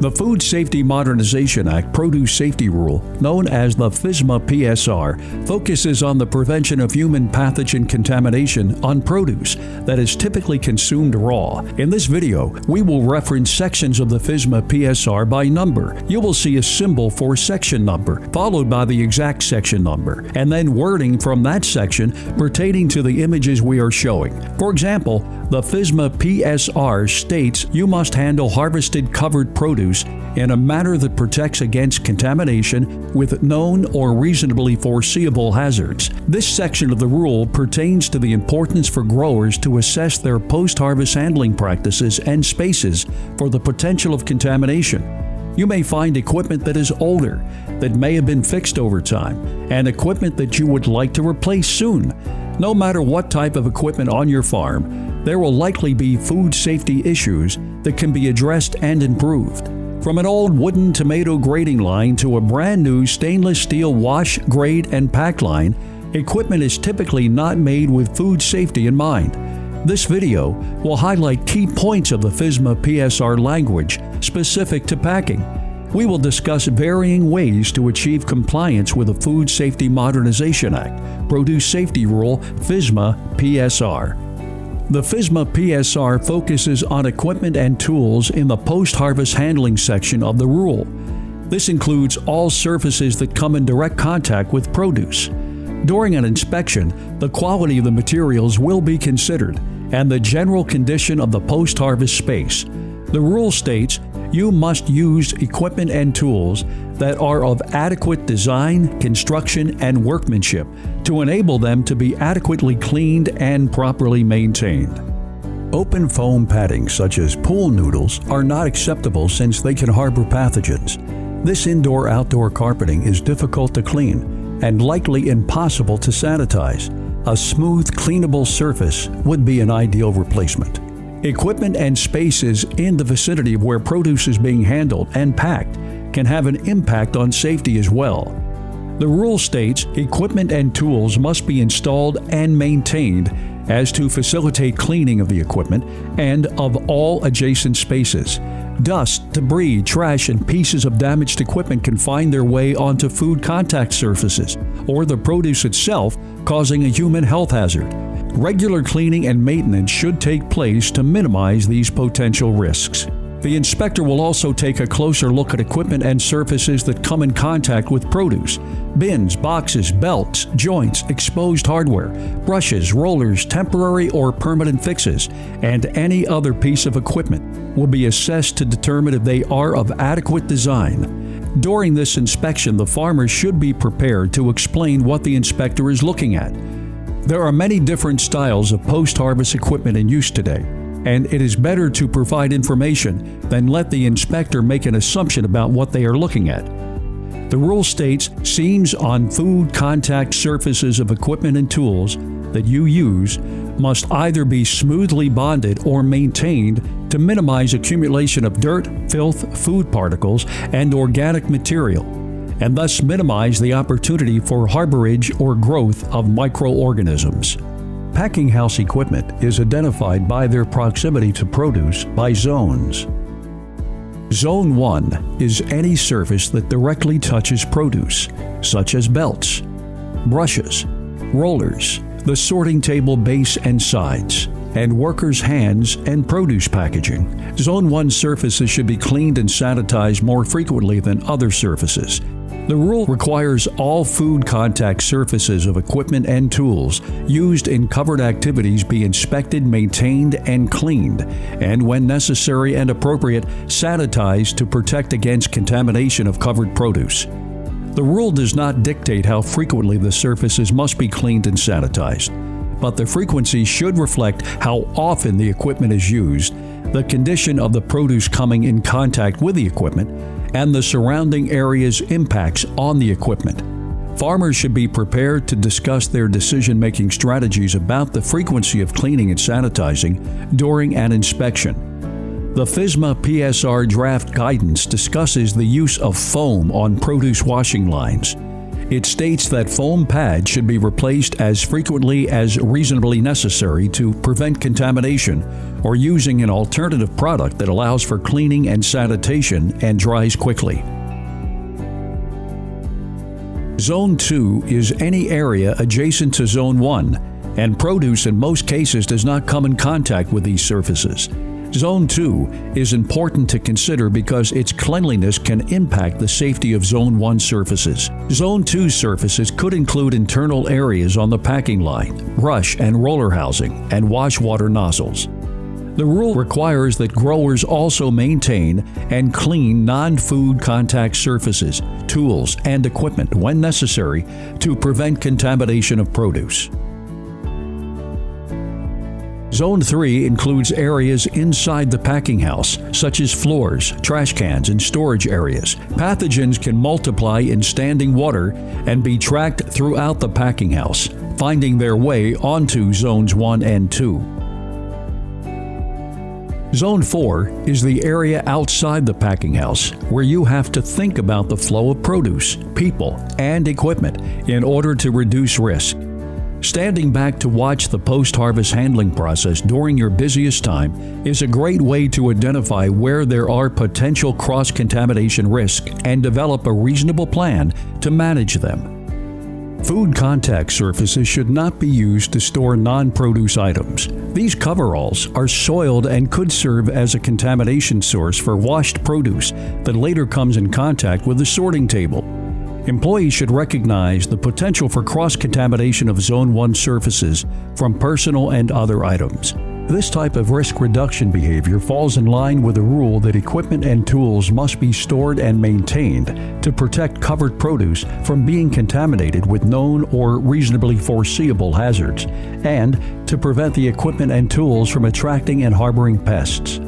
The Food Safety Modernization Act Produce Safety Rule, known as the FSMA PSR, focuses on the prevention of human pathogen contamination on produce that is typically consumed raw. In this video, we will reference sections of the FSMA PSR by number. You will see a symbol for section number, followed by the exact section number, and then wording from that section pertaining to the images we are showing. For example, the FSMA PSR states you must handle harvested covered produce in a manner that protects against contamination with known or reasonably foreseeable hazards. This section of the rule pertains to the importance for growers to assess their post-harvest handling practices and spaces for the potential of contamination. You may find equipment that is older, that may have been fixed over time, and equipment that you would like to replace soon. No matter what type of equipment on your farm, there will likely be food safety issues that can be addressed and improved. From an old wooden tomato grading line to a brand new stainless steel wash, grade, and pack line, equipment is typically not made with food safety in mind. This video will highlight key points of the FSMA PSR language specific to packing. We will discuss varying ways to achieve compliance with the Food Safety Modernization Act, Produce Safety Rule, FSMA PSR. The FSMA PSR focuses on equipment and tools in the post-harvest handling section of the rule. This includes all surfaces that come in direct contact with produce. During an inspection, the quality of the materials will be considered, and the general condition of the post-harvest space. The rule states you must use equipment and tools that are of adequate design, construction, and workmanship to enable them to be adequately cleaned and properly maintained. Open foam padding such as pool noodles are not acceptable since they can harbor pathogens. This indoor-outdoor carpeting is difficult to clean and likely impossible to sanitize. A smooth, cleanable surface would be an ideal replacement. Equipment and spaces in the vicinity of where produce is being handled and packed can have an impact on safety as well. The rule states equipment and tools must be installed and maintained as to facilitate cleaning of the equipment and of all adjacent spaces. Dust, debris, trash, and pieces of damaged equipment can find their way onto food contact surfaces or the produce itself, causing a human health hazard. Regular cleaning and maintenance should take place to minimize these potential risks. The inspector will also take a closer look at equipment and surfaces that come in contact with produce. Bins, boxes, belts, joints, exposed hardware, brushes, rollers, temporary or permanent fixes, and any other piece of equipment will be assessed to determine if they are of adequate design. During this inspection, the farmer should be prepared to explain what the inspector is looking at. There are many different styles of post-harvest equipment in use today, and it is better to provide information than let the inspector make an assumption about what they are looking at. The rule states seams on food contact surfaces of equipment and tools that you use must either be smoothly bonded or maintained to minimize accumulation of dirt, filth, food particles, and organic material, and thus minimize the opportunity for harborage or growth of microorganisms. Packing house equipment is identified by their proximity to produce by zones. Zone 1 is any surface that directly touches produce, such as belts, brushes, rollers, the sorting table base and sides, and workers' hands and produce packaging. Zone 1 surfaces should be cleaned and sanitized more frequently than other surfaces. The rule requires all food contact surfaces of equipment and tools used in covered activities be inspected, maintained, and cleaned, and when necessary and appropriate, sanitized to protect against contamination of covered produce. The rule does not dictate how frequently the surfaces must be cleaned and sanitized, but the frequency should reflect how often the equipment is used, the condition of the produce coming in contact with the equipment, and the surrounding area's impacts on the equipment. Farmers should be prepared to discuss their decision-making strategies about the frequency of cleaning and sanitizing during an inspection. The FSMA PSR draft guidance discusses the use of foam on produce washing lines. It states that foam pads should be replaced as frequently as reasonably necessary to prevent contamination, or using an alternative product that allows for cleaning and sanitation and dries quickly. Zone 2 is any area adjacent to Zone 1, and produce in most cases does not come in contact with these surfaces. Zone 2 is important to consider because its cleanliness can impact the safety of Zone 1 surfaces. Zone 2 surfaces could include internal areas on the packing line, brush and roller housing, and wash water nozzles. The rule requires that growers also maintain and clean non-food contact surfaces, tools, and equipment when necessary to prevent contamination of produce. Zone 3 includes areas inside the packing house, such as floors, trash cans, and storage areas. Pathogens can multiply in standing water and be tracked throughout the packing house, finding their way onto Zones 1 and 2. Zone 4 is the area outside the packing house where you have to think about the flow of produce, people, and equipment in order to reduce risk. Standing back to watch the post-harvest handling process during your busiest time is a great way to identify where there are potential cross-contamination risks and develop a reasonable plan to manage them. Food contact surfaces should not be used to store non-produce items. These coveralls are soiled and could serve as a contamination source for washed produce that later comes in contact with the sorting table. Employees should recognize the potential for cross-contamination of Zone 1 surfaces from personal and other items. This type of risk reduction behavior falls in line with the rule that equipment and tools must be stored and maintained to protect covered produce from being contaminated with known or reasonably foreseeable hazards, and to prevent the equipment and tools from attracting and harboring pests.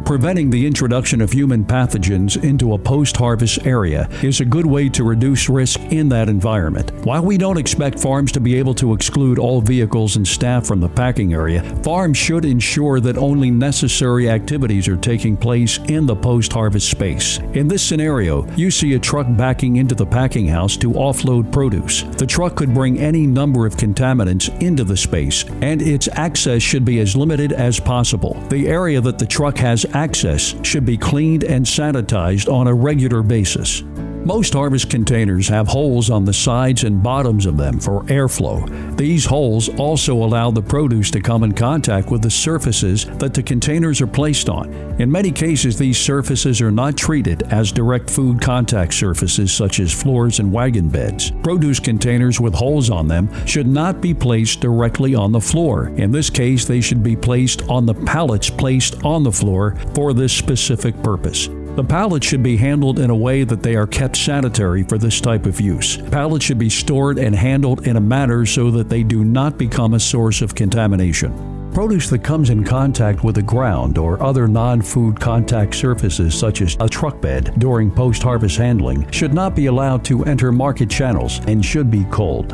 Preventing the introduction of human pathogens into a post-harvest area is a good way to reduce risk in that environment. While we don't expect farms to be able to exclude all vehicles and staff from the packing area, farms should ensure that only necessary activities are taking place in the post-harvest space. In this scenario, you see a truck backing into the packing house to offload produce. The truck could bring any number of contaminants into the space, and its access should be as limited as possible. The area that the truck has access should be cleaned and sanitized on a regular basis. Most harvest containers have holes on the sides and bottoms of them for airflow. These holes also allow the produce to come in contact with the surfaces that the containers are placed on. In many cases, these surfaces are not treated as direct food contact surfaces such as floors and wagon beds. Produce containers with holes on them should not be placed directly on the floor. In this case, they should be placed on the pallets placed on the floor for this specific purpose. The pallets should be handled in a way that they are kept sanitary for this type of use. Pallets should be stored and handled in a manner so that they do not become a source of contamination. Produce that comes in contact with the ground or other non-food contact surfaces such as a truck bed during post-harvest handling should not be allowed to enter market channels and should be culled.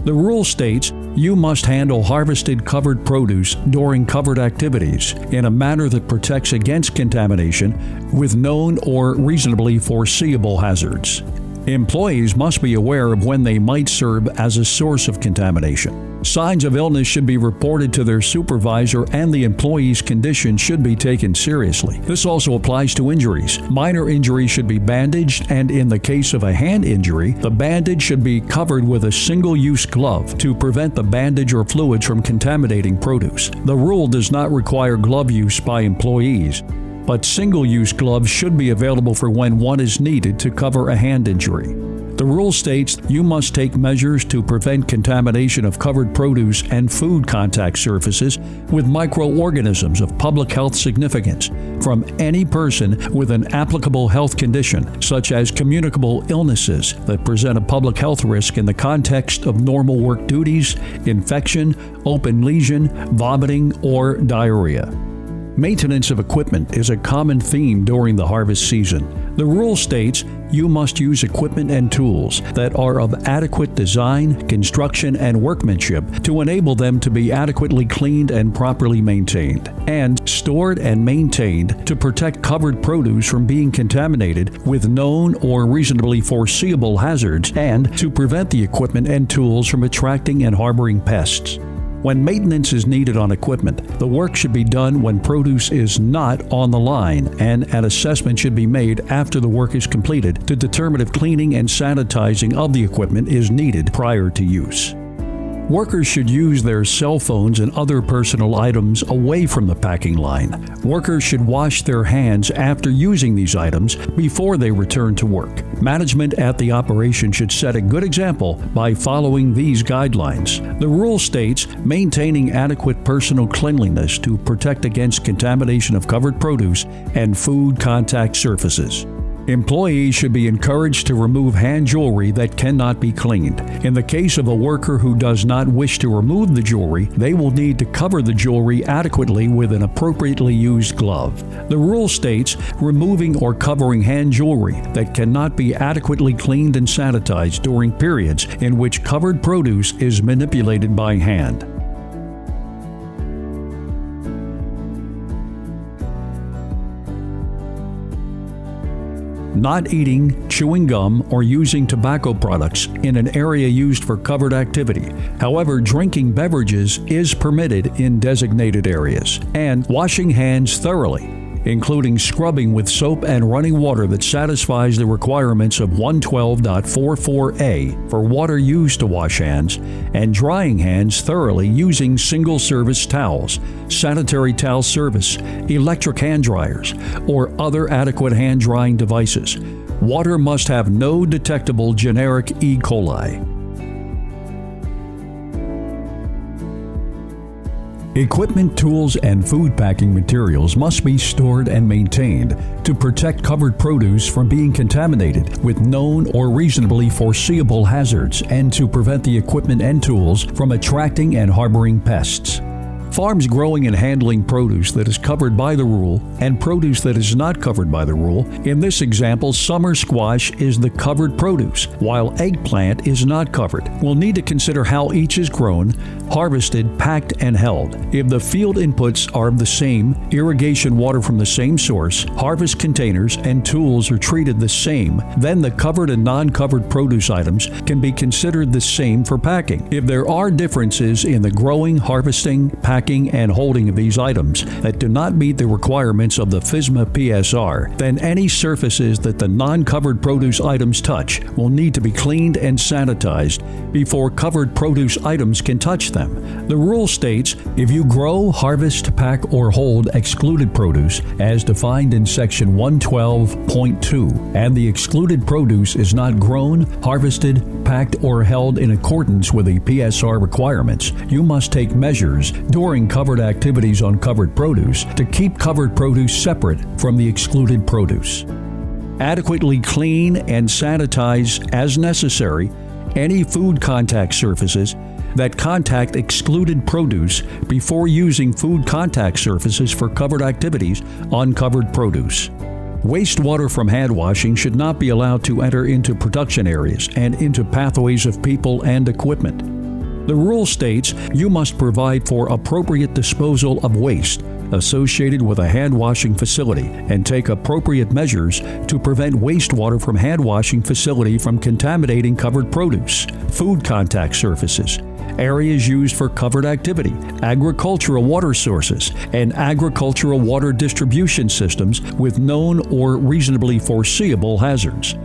The rule states you must handle harvested covered produce during covered activities in a manner that protects against contamination with known or reasonably foreseeable hazards. Employees must be aware of when they might serve as a source of contamination. Signs of illness should be reported to their supervisor, and the employee's condition should be taken seriously. This also applies to injuries. Minor injuries should be bandaged, and in the case of a hand injury, the bandage should be covered with a single-use glove to prevent the bandage or fluids from contaminating produce. The rule does not require glove use by employees, but single-use gloves should be available for when one is needed to cover a hand injury. The rule states you must take measures to prevent contamination of covered produce and food contact surfaces with microorganisms of public health significance from any person with an applicable health condition, such as communicable illnesses that present a public health risk in the context of normal work duties, infection, open lesion, vomiting, or diarrhea. Maintenance of equipment is a common theme during the harvest season. The rule states you must use equipment and tools that are of adequate design, construction, and workmanship to enable them to be adequately cleaned and properly maintained, and stored and maintained to protect covered produce from being contaminated with known or reasonably foreseeable hazards, and to prevent the equipment and tools from attracting and harboring pests. When maintenance is needed on equipment, the work should be done when produce is not on the line, and an assessment should be made after the work is completed to determine if cleaning and sanitizing of the equipment is needed prior to use. Workers should use their cell phones and other personal items away from the packing line. Workers should wash their hands after using these items before they return to work. Management at the operation should set a good example by following these guidelines. The rule states maintaining adequate personal cleanliness to protect against contamination of covered produce and food contact surfaces. Employees should be encouraged to remove hand jewelry that cannot be cleaned. In the case of a worker who does not wish to remove the jewelry, they will need to cover the jewelry adequately with an appropriately used glove. The rule states removing or covering hand jewelry that cannot be adequately cleaned and sanitized during periods in which covered produce is manipulated by hand. Not eating, chewing gum, or using tobacco products in an area used for covered activity. However, drinking beverages is permitted in designated areas. And washing hands thoroughly, including scrubbing with soap and running water that satisfies the requirements of 112.44a for water used to wash hands, and drying hands thoroughly using single-service towels, sanitary towel service, electric hand dryers, or other adequate hand drying devices. Water must have no detectable generic E. coli. Equipment, tools, and food packing materials must be stored and maintained to protect covered produce from being contaminated with known or reasonably foreseeable hazards, and to prevent the equipment and tools from attracting and harboring pests. Farms growing and handling produce that is covered by the rule and produce that is not covered by the rule. In this example, summer squash is the covered produce, while eggplant is not covered. We'll need to consider how each is grown, harvested, packed, and held. If the field inputs are the same, irrigation water from the same source, harvest containers, and tools are treated the same, then the covered and non-covered produce items can be considered the same for packing. If there are differences in the growing, harvesting, packing, and holding of these items that do not meet the requirements of the FSMA PSR, then any surfaces that the non-covered produce items touch will need to be cleaned and sanitized before covered produce items can touch them. The rule states if you grow, harvest, pack, or hold excluded produce as defined in Section 112.2, and the excluded produce is not grown, harvested, packed, or held in accordance with the PSR requirements, you must take measures during covered activities on covered produce to keep covered produce separate from the excluded produce. Adequately clean and sanitize as necessary any food contact surfaces that contact excluded produce before using food contact surfaces for covered activities on covered produce. Wastewater from hand washing should not be allowed to enter into production areas and into pathways of people and equipment. The rule states you must provide for appropriate disposal of waste associated with a hand washing facility and take appropriate measures to prevent wastewater from hand washing facility from contaminating covered produce, food contact surfaces, areas used for covered activity, agricultural water sources, and agricultural water distribution systems with known or reasonably foreseeable hazards.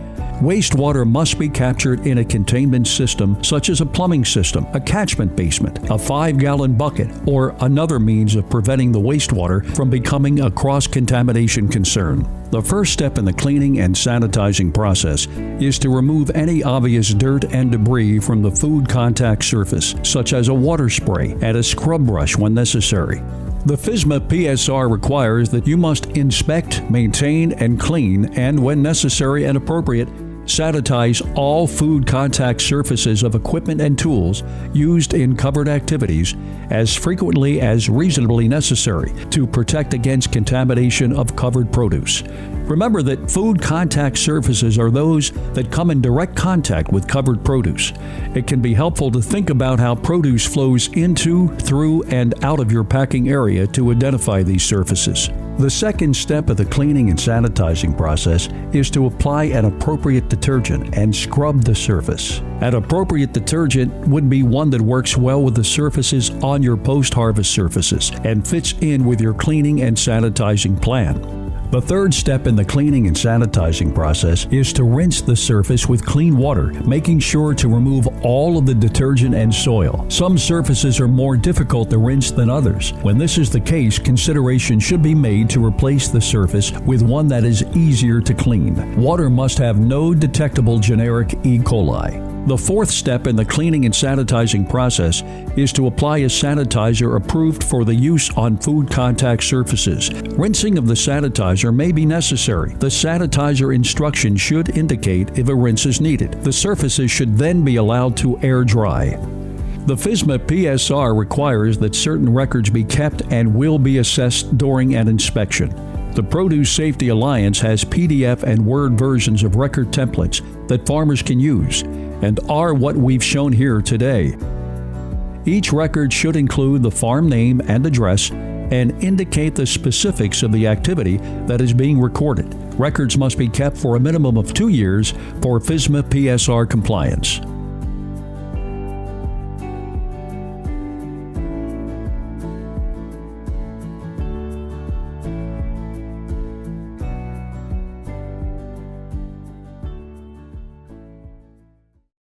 Wastewater must be captured in a containment system such as a plumbing system, a catchment basement, a 5-gallon bucket, or another means of preventing the wastewater from becoming a cross-contamination concern. The first step in the cleaning and sanitizing process is to remove any obvious dirt and debris from the food contact surface, such as a water spray and a scrub brush when necessary. The FSMA PSR requires that you must inspect, maintain, and clean, and when necessary and appropriate, sanitize all food contact surfaces of equipment and tools used in covered activities as frequently as reasonably necessary to protect against contamination of covered produce. Remember that food contact surfaces are those that come in direct contact with covered produce. It can be helpful to think about how produce flows into, through, and out of your packing area to identify these surfaces. The second step of the cleaning and sanitizing process is to apply an appropriate detergent and scrub the surface. An appropriate detergent would be one that works well with the surfaces on your post-harvest surfaces and fits in with your cleaning and sanitizing plan. The third step in the cleaning and sanitizing process is to rinse the surface with clean water, making sure to remove all of the detergent and soil. Some surfaces are more difficult to rinse than others. When this is the case, consideration should be made to replace the surface with one that is easier to clean. Water must have no detectable generic E. coli. The fourth step in the cleaning and sanitizing process is to apply a sanitizer approved for the use on food contact surfaces. Rinsing of the sanitizer may be necessary. The sanitizer instructions should indicate if a rinse is needed. The surfaces should then be allowed to air dry. The FSMA PSR requires that certain records be kept and will be assessed during an inspection. The Produce Safety Alliance has PDF and Word versions of record templates that farmers can use and are what we've shown here today. Each record should include the farm name and address and indicate the specifics of the activity that is being recorded. Records must be kept for a minimum of 2 years for FSMA PSR compliance.